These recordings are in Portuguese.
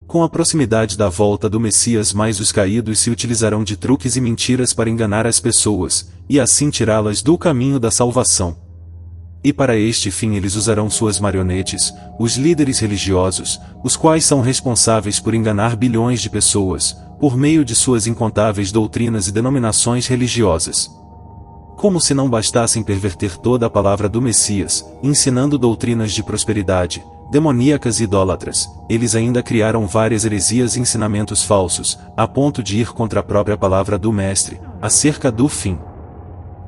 Com a proximidade da volta do Messias, mais os caídos se utilizarão de truques e mentiras para enganar as pessoas, e assim tirá-las do caminho da salvação. E para este fim eles usarão suas marionetes, os líderes religiosos, os quais são responsáveis por enganar bilhões de pessoas, por meio de suas incontáveis doutrinas e denominações religiosas. Como se não bastassem perverter toda a palavra do Messias, ensinando doutrinas de prosperidade, demoníacas e idólatras, eles ainda criaram várias heresias e ensinamentos falsos, a ponto de ir contra a própria palavra do Mestre, acerca do fim.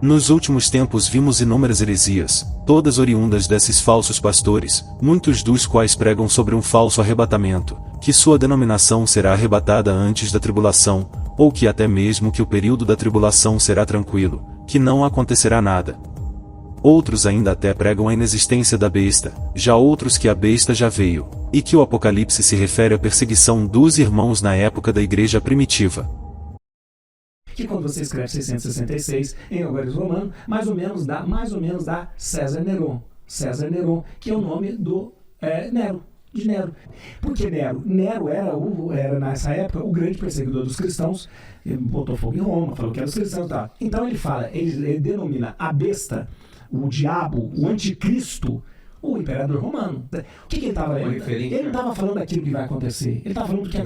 Nos últimos tempos vimos inúmeras heresias, todas oriundas desses falsos pastores, muitos dos quais pregam sobre um falso arrebatamento, que sua denominação será arrebatada antes da tribulação, ou que até mesmo que o período da tribulação será tranquilo, que não acontecerá nada. Outros ainda até pregam a inexistência da besta, já outros que a besta já veio, e que o Apocalipse se refere à perseguição dos irmãos na época da igreja primitiva. Que quando você escreve 666 em Algarismo Romano, mais ou menos dá César Neron. César Neron, que é o nome do Nero, de Nero. Por que Nero? Nero era nessa época o grande perseguidor dos cristãos, ele botou fogo em Roma, falou que era dos cristãos e tal. Então ele denomina a besta, o diabo, o anticristo, o imperador romano. O que ele estava lendo? Ele não estava falando daquilo que vai acontecer. Ele estava falando do que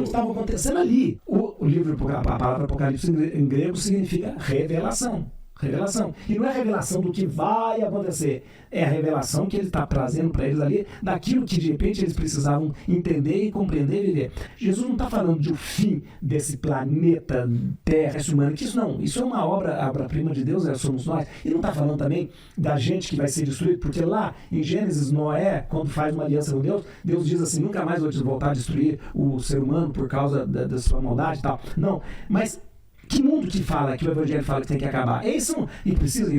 estava acontecendo ali. O livro, a palavra Apocalipse em grego significa revelação. Revelação. E não é revelação do que vai acontecer. É a revelação que ele está trazendo para eles ali, daquilo que de repente eles precisavam entender e compreender e viver. Jesus não está falando de um fim desse planeta Terra, esse humano, que isso é uma obra-prima de Deus, somos nós. E não está falando também da gente que vai ser destruído, porque lá em Gênesis, Noé, quando faz uma aliança com Deus, Deus diz assim, nunca mais vou te voltar a destruir o ser humano por causa da sua maldade e tal. Não, mas que mundo que fala, que o Evangelho fala que tem que acabar? Esse mundo precisa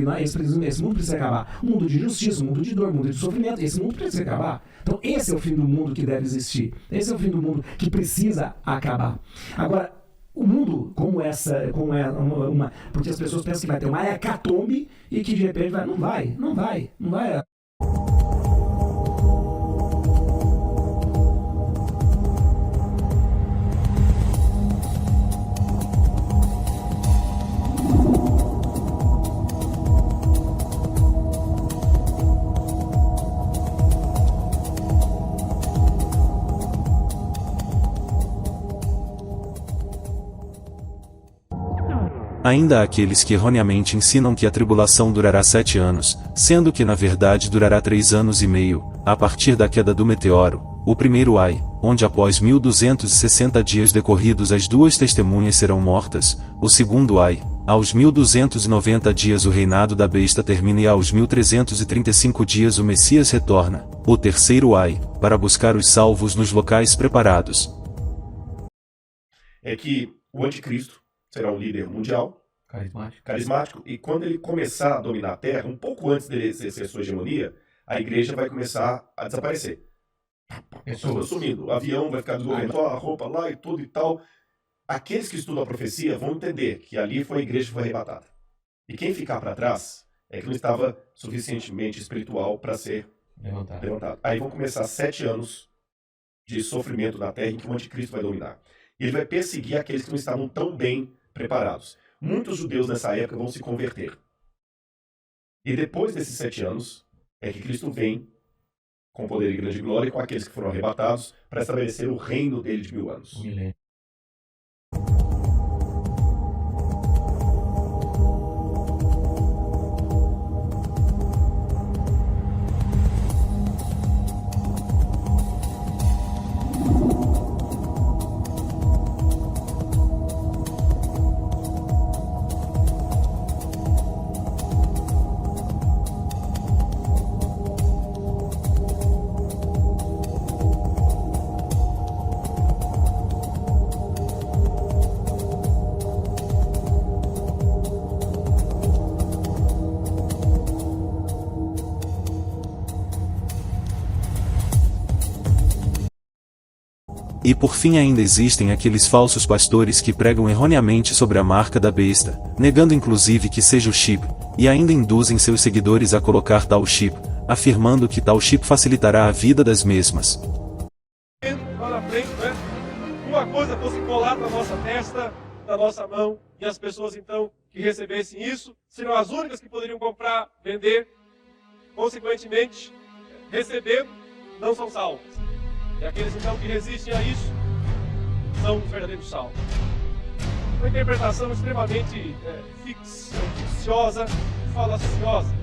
acabar. Um mundo de justiça, um mundo de dor, um mundo de sofrimento, esse mundo precisa acabar. Então esse é o fim do mundo que deve existir. Esse é o fim do mundo que precisa acabar. Agora, o mundo porque as pessoas pensam que vai ter uma hecatombe e que de repente não vai. Ainda há aqueles que erroneamente ensinam que a tribulação durará 7 anos, sendo que na verdade durará 3 anos e meio, a partir da queda do meteoro, o primeiro ai, onde após 1260 dias decorridos as duas testemunhas serão mortas, o segundo ai, aos 1290 dias o reinado da besta termina e aos 1335 dias o Messias retorna, o terceiro ai, para buscar os salvos nos locais preparados. É que o anticristo será um líder mundial, carismático, e quando ele começar a dominar a Terra, um pouco antes dele exercer sua hegemonia, a igreja vai começar a desaparecer. Pessoas sumindo, o avião vai ficar desgovernado, a roupa lá e tudo e tal. Aqueles que estudam a profecia vão entender que ali foi a igreja que foi arrebatada. E quem ficar para trás é que não estava suficientemente espiritual para ser levantado. Aí vão começar 7 anos de sofrimento na Terra em que o anticristo vai dominar. E ele vai perseguir aqueles que não estavam tão bem preparados. Muitos judeus nessa época vão se converter. E depois desses 7 anos, é que Cristo vem com poder e grande glória com aqueles que foram arrebatados para estabelecer o reino dele de 1000 anos. E por fim ainda existem aqueles falsos pastores que pregam erroneamente sobre a marca da besta, negando inclusive que seja o chip, e ainda induzem seus seguidores a colocar tal chip, afirmando que tal chip facilitará a vida das mesmas. Lá na frente, né? Uma coisa fosse colada na nossa testa, na nossa mão, e as pessoas então que recebessem isso seriam as únicas que poderiam comprar, vender, consequentemente, recebendo, não são salvos. E aqueles então que resistem a isso são os verdadeiros salvos. Uma interpretação extremamente ficciosa, falaciosa.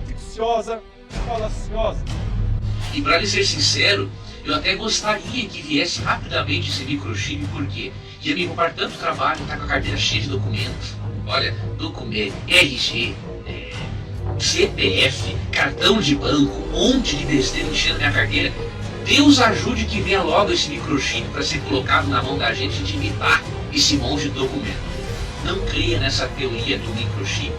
Ficciosa, falaciosa. E para lhe ser sincero, eu até gostaria que viesse rapidamente esse microchip, porque ia me poupar tanto trabalho, tá com a carteira cheia de documentos. Olha, documento, RG, CPF, cartão de banco, um monte de besteira enchendo minha carteira. Deus ajude que venha logo esse microchip para ser colocado na mão da gente de imitar esse monte de documento. Não creia nessa teoria do microchip.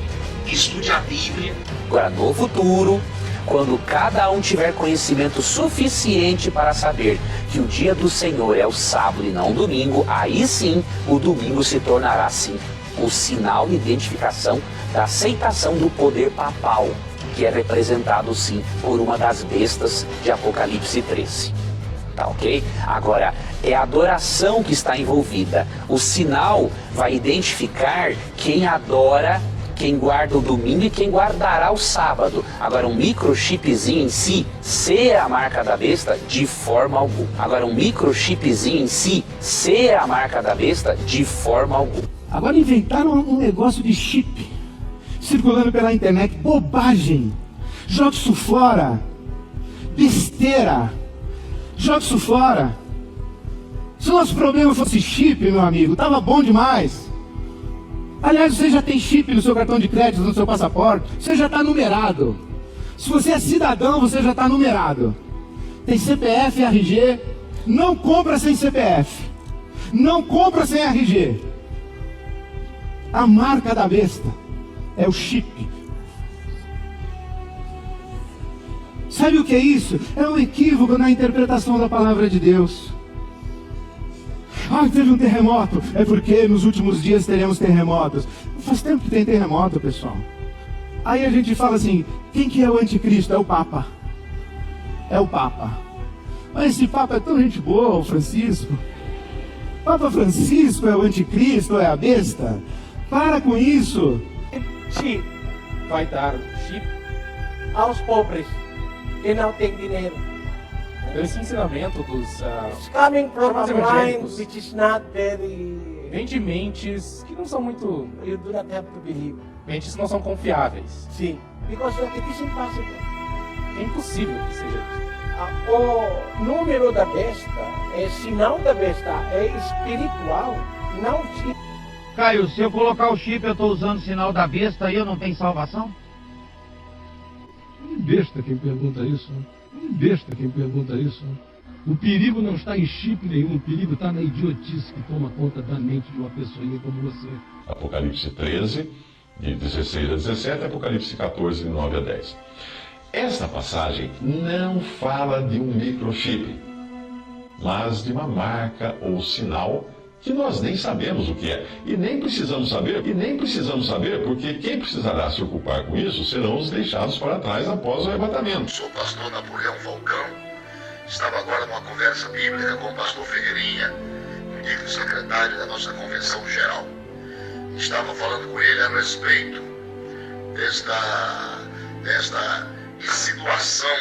Estude a Bíblia. Agora, no futuro, quando cada um tiver conhecimento suficiente para saber que o dia do Senhor é o sábado e não o domingo, aí sim o domingo se tornará sim o sinal de identificação da aceitação do poder papal, que é representado sim por uma das bestas de Apocalipse 13. Tá ok? Agora, é a adoração que está envolvida. O sinal vai identificar quem adora, quem guarda o domingo e quem guardará o sábado. Agora, um microchipzinho em si ser a marca da besta, de forma alguma. Agora, um microchipzinho em si ser a marca da besta, de forma alguma. Agora inventaram um negócio de chip circulando pela internet. Bobagem. Joga isso fora. Besteira. Joga isso fora. Se o nosso problema fosse chip, meu amigo, tava bom demais. Aliás, você já tem chip no seu cartão de crédito, no seu passaporte. Você já está numerado. Se você é cidadão, você já está numerado. Tem CPF e RG. Não compra sem CPF. Não compra sem RG. A marca da besta é o chip. Sabe o que é isso? É um equívoco na interpretação da palavra de Deus. Ah, teve um terremoto. É porque nos últimos dias teremos terremotos. Faz tempo que tem terremoto, pessoal. Aí a gente fala assim, quem que é o anticristo? É o Papa. É o Papa. Mas esse Papa é tão gente boa, o Francisco. Papa Francisco é o anticristo, é a besta? Para com isso. Chip vai dar chip aos pobres que não têm dinheiro. Esse ensinamento dos It's coming from a mind evangélicos which is not very. vem de mentes que não são muito... You do not have to believe. mentes que não são confiáveis. Sim, because it is impossible. É impossível que seja isso. O número da besta é sinal da besta, é espiritual, não chip. Caio, se eu colocar o chip, eu estou usando o sinal da besta e eu não tenho salvação? Besta quem pergunta isso. Besta quem pergunta isso. O perigo não está em chip nenhum, o perigo está na idiotice que toma conta da mente de uma pessoinha como você. Apocalipse 13, de 16 a 17, Apocalipse 14, de 9 a 10. Esta passagem não fala de um microchip, mas de uma marca ou sinal que nós nem sabemos o que é. E nem precisamos saber, porque quem precisará se ocupar com isso serão os deixados para trás após o arrebatamento. Sou o pastor Napoleão Falcão. Estava agora numa conversa bíblica com o pastor Figueirinha, antigo secretário da nossa convenção geral. Estava falando com ele a respeito desta situação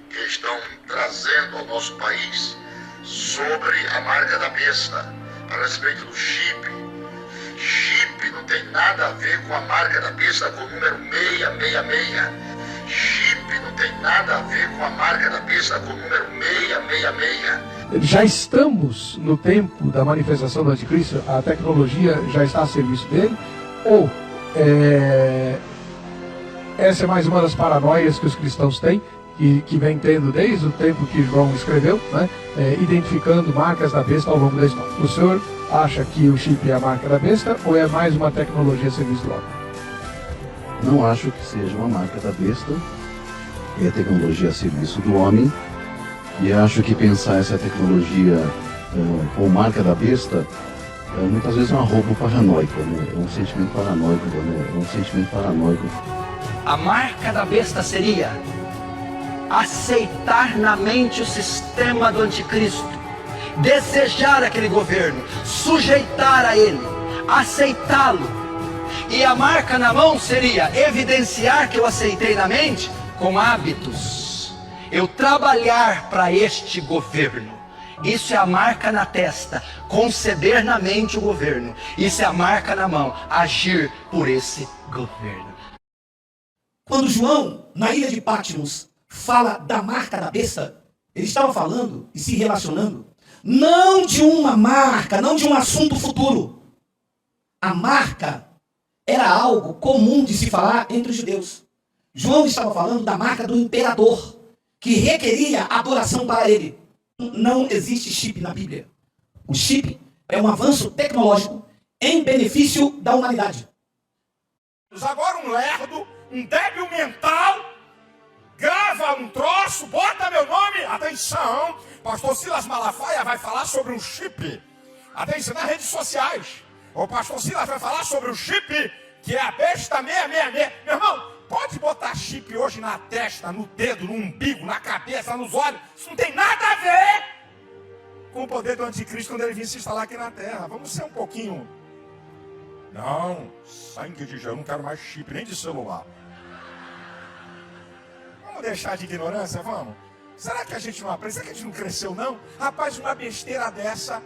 que estão trazendo ao nosso país sobre a marca da besta, a respeito do chip. Chip não tem nada a ver com a marca da besta com o número 666. Chip não tem nada a ver com a marca da besta com o número 666. Já estamos no tempo da manifestação do anticristo, a tecnologia já está a serviço dele, ou essa é mais uma das paranoias que os cristãos têm, que vem tendo desde o tempo que João escreveu, né, identificando marcas da besta ao longo da história. O senhor acha que o chip é a marca da besta ou é mais uma tecnologia a serviço do homem? Não acho que seja uma marca da besta, é tecnologia a serviço do homem, e acho que pensar essa tecnologia como marca da besta muitas vezes é um roubo paranoico, né? É um sentimento paranoico, né? É um sentimento paranoico. A marca da besta seria aceitar na mente o sistema do anticristo desejar aquele governo, sujeitar a ele, aceitá-lo. E a marca na mão seria evidenciar que eu aceitei na mente com hábitos. Eu trabalhar para este governo. Isso é a marca na testa, conceber na mente o governo. Isso é a marca na mão, agir por esse governo. Quando João, na ilha de Patmos, fala da marca da besta, ele estava falando e se relacionando não de uma marca, não de um assunto futuro. A marca era algo comum de se falar entre os judeus. João estava falando da marca do imperador, que requeria adoração para ele. Não existe chip na Bíblia. O chip é um avanço tecnológico em benefício da humanidade. Agora um lerdo, um débil mental, grava um troço, bota meu nome, atenção, pastor Silas Malafaia vai falar sobre um chip. Atenção nas redes sociais. O pastor Silas vai falar sobre o chip, que é a besta 666. Meu irmão, pode botar chip hoje na testa, no dedo, no umbigo, na cabeça, nos olhos. Isso não tem nada a ver com o poder do anticristo quando ele vir se instalar aqui na terra. Vamos ser um pouquinho... Não, sangue de Jesus, eu não quero mais chip, nem de celular. Vamos deixar de ignorância, vamos? Será que a gente não aprende? Será que a gente não cresceu, não? Rapaz, uma besteira dessa...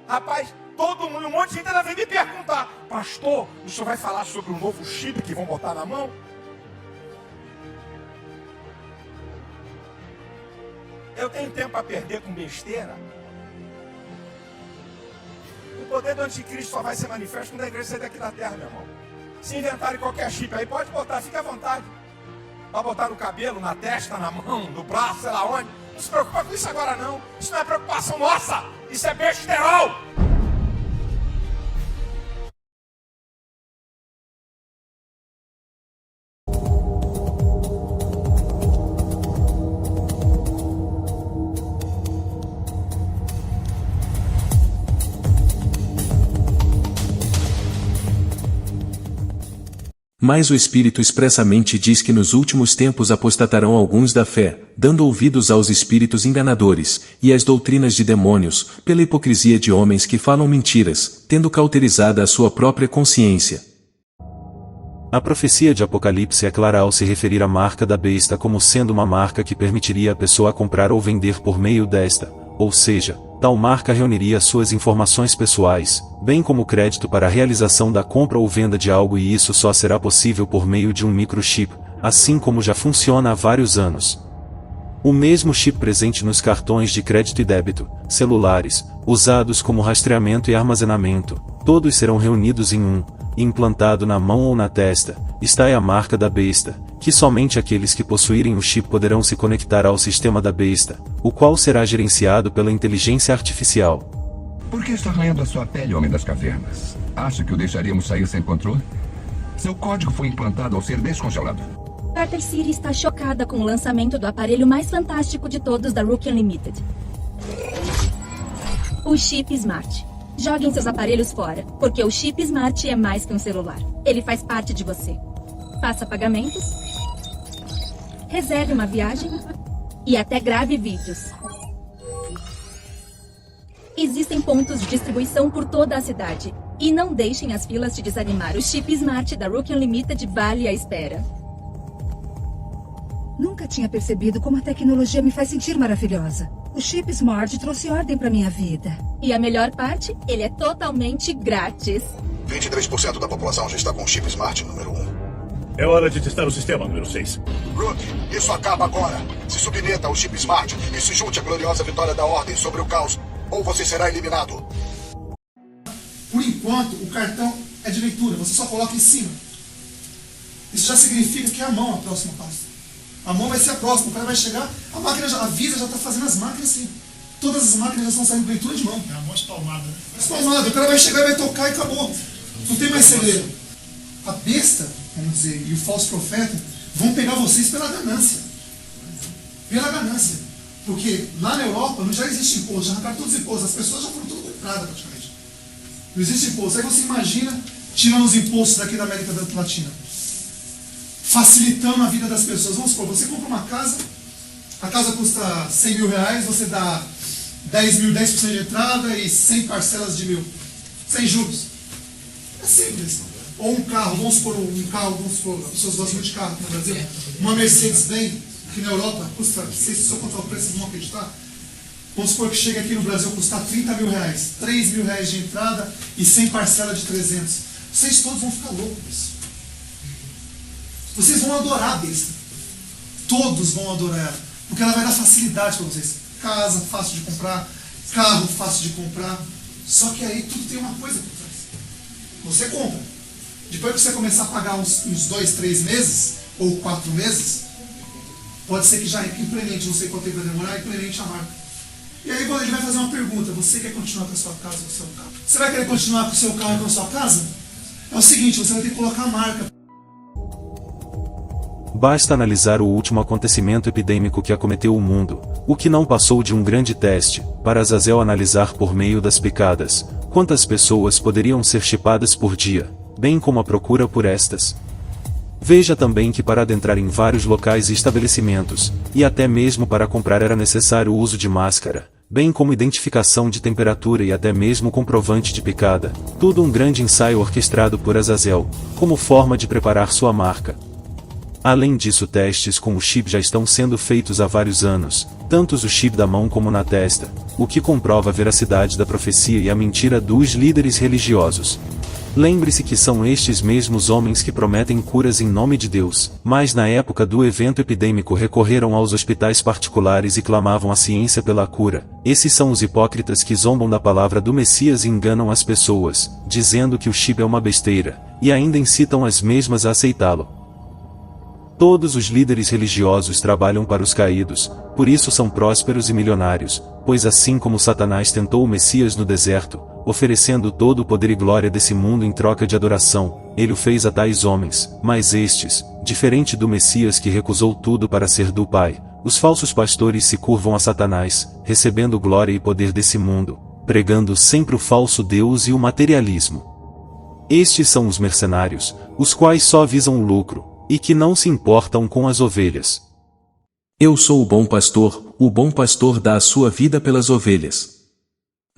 Rapaz, todo mundo, um monte de gente ainda vem me perguntar: pastor, o senhor vai falar sobre o novo chip que vão botar na mão? Eu tenho tempo a perder com besteira? O poder do anticristo só vai ser manifesto quando a igreja sair daqui da terra, meu irmão. Se inventarem qualquer chip aí, pode botar, fica à vontade. Vai botar no cabelo, na testa, na mão, no braço, sei lá onde. Não se preocupa com isso agora não. Isso não é preocupação nossa. Isso é besterol. Mas o Espírito expressamente diz que nos últimos tempos apostatarão alguns da fé, dando ouvidos aos espíritos enganadores, e às doutrinas de demônios, pela hipocrisia de homens que falam mentiras, tendo cauterizada a sua própria consciência. A profecia de Apocalipse é clara ao se referir à marca da besta como sendo uma marca que permitiria a pessoa comprar ou vender por meio desta, ou seja, tal marca reuniria suas informações pessoais, bem como crédito para a realização da compra ou venda de algo, e isso só será possível por meio de um microchip, assim como já funciona há vários anos. O mesmo chip presente nos cartões de crédito e débito, celulares, usados como rastreamento e armazenamento, todos serão reunidos em um, e implantado na mão ou na testa, está a marca da besta, que somente aqueles que possuírem o chip poderão se conectar ao sistema da besta, o qual será gerenciado pela inteligência artificial. Por que está arranhando a sua pele, homem das cavernas? Acha que o deixaríamos sair sem controle? Seu código foi implantado ao ser descongelado. Carter City está chocada com o lançamento do aparelho mais fantástico de todos da Rookie Unlimited. O Chip Smart. Joguem seus aparelhos fora, porque o Chip Smart é mais que um celular. Ele faz parte de você. Faça pagamentos, reserve uma viagem e até grave vídeos. Existem pontos de distribuição por toda a cidade. E não deixem as filas te desanimar. O Chip Smart da Rookie Unlimited vale a espera. Nunca tinha percebido como a tecnologia me faz sentir maravilhosa. O Chip Smart trouxe ordem para minha vida. E a melhor parte? Ele é totalmente grátis. 23% da população já está com o Chip Smart número 1. É hora de testar o sistema número 6. Rook, isso acaba agora. Se submeta ao Chip Smart e se junte à gloriosa vitória da Ordem sobre o caos, ou você será eliminado. Por enquanto, o cartão é de leitura. Você só coloca em cima. Isso já significa que é a mão a próxima passo. A mão vai ser a próxima. O cara vai chegar, a máquina já, a Visa já está fazendo as máquinas assim. Todas as máquinas já estão saindo de leitura de mão. É a mão espalmada, né? Espalmada. O cara vai chegar e vai tocar e acabou. Não tem mais segredo. A besta, vamos dizer, e o falso profeta vão pegar vocês pela ganância. Pela ganância. Porque lá na Europa não já existe imposto, já arrancaram todos os impostos. As pessoas já foram tudo compradas praticamente. Não existe imposto. Aí você imagina tirando os impostos daqui da América Latina. Facilitando a vida das pessoas. Vamos supor, você compra uma casa, a casa custa 100 mil reais, você dá 10 mil, 10% de entrada e 100 parcelas de 1.000. Sem juros. É simples. Ou um carro, vamos supor, as pessoas gostam muito de carro aqui no Brasil. Uma Mercedes-Benz, que na Europa custa, se eu contar o preço, vocês vão acreditar. Vamos supor que chega aqui no Brasil custar 30 mil reais, 3 mil reais de entrada e 100 parcelas de 300. Vocês todos vão ficar loucos com isso. Vocês vão adorar a besta. Todos vão adorar ela. Porque ela vai dar facilidade para vocês. Casa fácil de comprar, carro fácil de comprar. Só que aí tudo tem uma coisa por trás. Você compra. Depois que você começar a pagar uns 2, 3 meses, ou 4 meses, pode ser que já implemente, não sei quanto tempo vai demorar, implemente a marca. E aí ele vai fazer uma pergunta: você quer continuar com a sua casa, com o seu carro? Você vai querer continuar com o seu carro e com a sua casa? É o seguinte, você vai ter que colocar a marca. Basta analisar o último acontecimento epidêmico que acometeu o mundo, o que não passou de um grande teste, para Azazel analisar por meio das picadas, quantas pessoas poderiam ser chipadas por dia, bem como a procura por estas. Veja também que para adentrar em vários locais e estabelecimentos, e até mesmo para comprar era necessário o uso de máscara, bem como identificação de temperatura e até mesmo comprovante de picada, tudo um grande ensaio orquestrado por Azazel, como forma de preparar sua marca. Além disso, testes com o chip já estão sendo feitos há vários anos, tanto o chip da mão como na testa, o que comprova a veracidade da profecia e a mentira dos líderes religiosos. Lembre-se que são estes mesmos homens que prometem curas em nome de Deus, mas na época do evento epidêmico recorreram aos hospitais particulares e clamavam a ciência pela cura. Esses são os hipócritas que zombam da palavra do Messias e enganam as pessoas, dizendo que o chip é uma besteira, e ainda incitam as mesmas a aceitá-lo. Todos os líderes religiosos trabalham para os caídos, por isso são prósperos e milionários, pois assim como Satanás tentou o Messias no deserto, oferecendo todo o poder e glória desse mundo em troca de adoração, ele o fez a tais homens, mas estes, diferente do Messias que recusou tudo para ser do Pai, os falsos pastores se curvam a Satanás, recebendo glória e poder desse mundo, pregando sempre o falso Deus e o materialismo. Estes são os mercenários, os quais só visam o lucro, e que não se importam com as ovelhas. Eu sou o bom pastor dá a sua vida pelas ovelhas.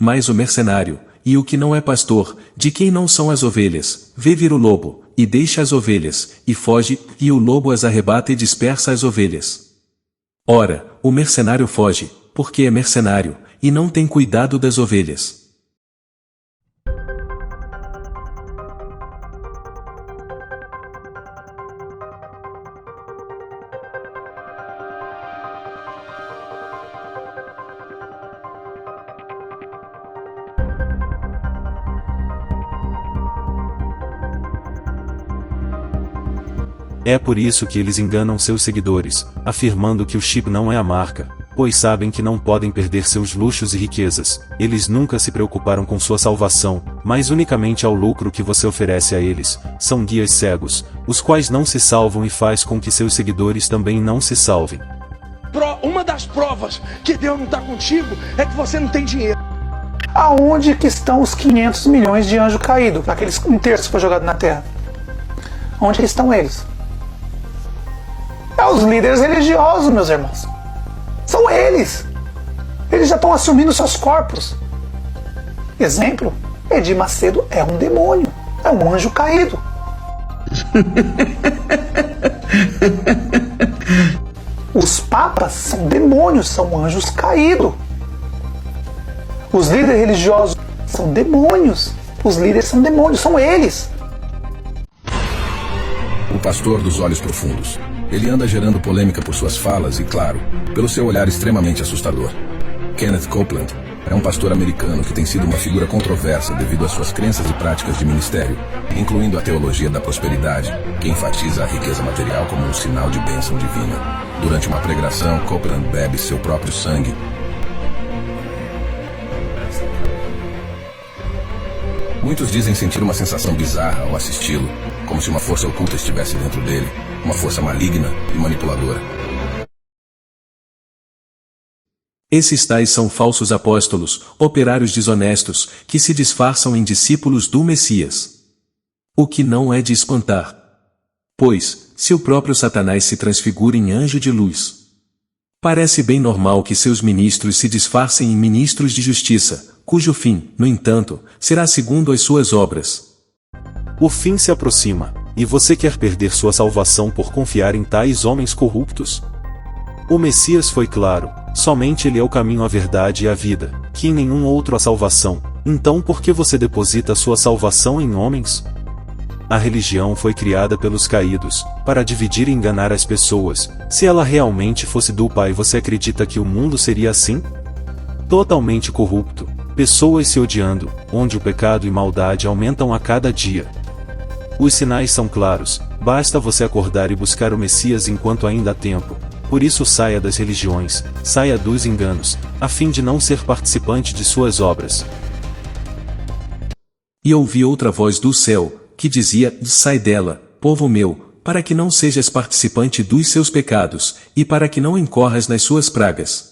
Mas o mercenário, e o que não é pastor, de quem não são as ovelhas, vê vir o lobo, e deixa as ovelhas, e foge, e o lobo as arrebata e dispersa as ovelhas. Ora, o mercenário foge, porque é mercenário, e não tem cuidado das ovelhas. É por isso que eles enganam seus seguidores, afirmando que o chip não é a marca, pois sabem que não podem perder seus luxos e riquezas. Eles nunca se preocuparam com sua salvação, mas unicamente ao lucro que você oferece a eles. São guias cegos, os quais não se salvam e faz com que seus seguidores também não se salvem. Uma das provas que Deus não está contigo é que você não tem dinheiro. Aonde que estão os 500 milhões de anjos caídos? Aqueles um terço foi jogado na terra. Onde que estão eles? É os líderes religiosos, meus irmãos. São eles. Eles já estão assumindo seus corpos. Exemplo, Edir Macedo é um demônio. É um anjo caído. Os papas são demônios, são anjos caídos. Os líderes religiosos são demônios. Os líderes são demônios, são eles. O pastor dos olhos profundos. Ele anda gerando polêmica por suas falas e, claro, pelo seu olhar extremamente assustador. Kenneth Copeland é um pastor americano que tem sido uma figura controversa devido às suas crenças e práticas de ministério, incluindo a teologia da prosperidade, que enfatiza a riqueza material como um sinal de bênção divina. Durante uma pregação, Copeland bebe seu próprio sangue. Muitos dizem sentir uma sensação bizarra ao assisti-lo, como se uma força oculta estivesse dentro dele, uma força maligna e manipuladora. Esses tais são falsos apóstolos, operários desonestos, que se disfarçam em discípulos do Messias. O que não é de espantar. Pois, se o próprio Satanás se transfigura em anjo de luz, Parece bem normal que seus ministros se disfarcem em ministros de justiça, cujo fim, no entanto, será segundo as suas obras. O fim se aproxima, e você quer perder sua salvação por confiar em tais homens corruptos? O Messias foi claro, somente ele é o caminho à verdade e à vida, que em nenhum outro há salvação. Então por que você deposita sua salvação em homens? A religião foi criada pelos caídos, para dividir e enganar as pessoas. Se ela realmente fosse do Pai, você acredita que o mundo seria assim? Totalmente corrupto, pessoas se odiando, onde o pecado e maldade aumentam a cada dia. Os sinais são claros, basta você acordar e buscar o Messias enquanto ainda há tempo. Por isso saia das religiões, saia dos enganos, a fim de não ser participante de suas obras. E ouvi outra voz do céu, que dizia: sai dela, povo meu, para que não sejas participante dos seus pecados, e para que não incorras nas suas pragas.